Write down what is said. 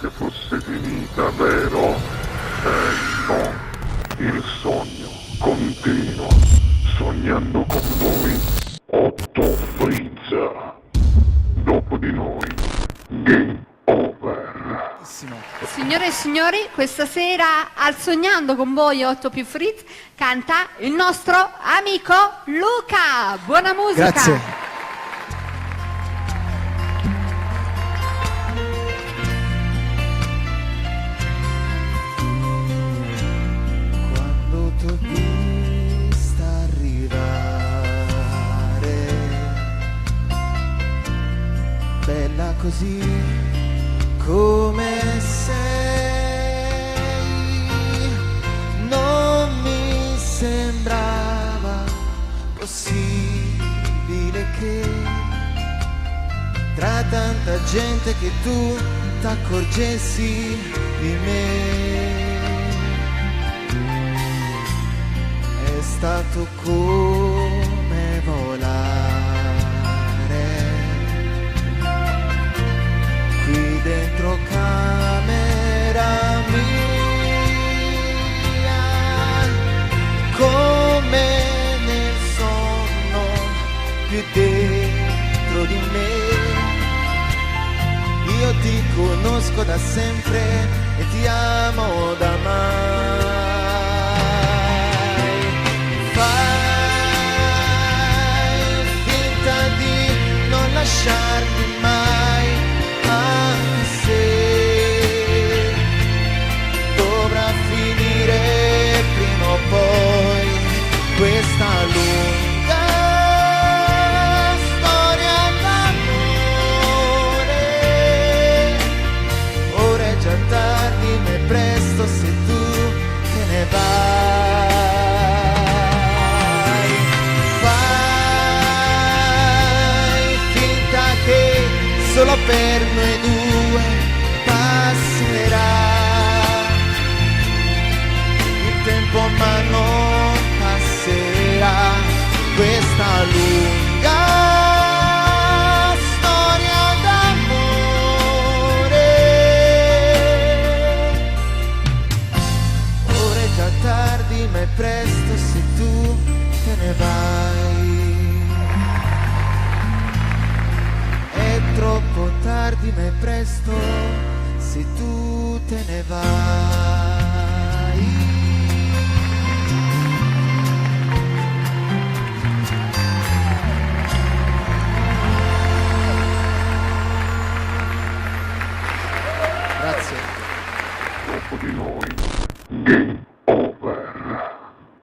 che fosse finita, vero? No, il sogno continua, sognando con voi, Otto Frizza. Dopo di noi, game over. Signore e signori, questa sera al Sognando con voi 8 più Fritz canta il nostro amico Luca. Buona musica. Grazie. Quando t'ho vista arrivare, bella così come sei, non mi sembrava possibile che tra tanta gente che tu t'accorgessi di me. È stato come volare qui dentro camera mia, come nel sonno più dentro di me. Io ti conosco da sempre e ti amo da mai. Fai finta di non lasciarmi mai, anche se dovrà finire prima o poi questa lunga storia d'amore. Ora è già tardi, ma è presto se tu te ne vai. Solo per noi due passerà il tempo, ma non passerà questa lunga storia d'amore. Ora è già tardi, ma è presto se tu te ne vai. Troppo tardi, ma è presto se tu te ne vai. Grazie. Dopo di noi, game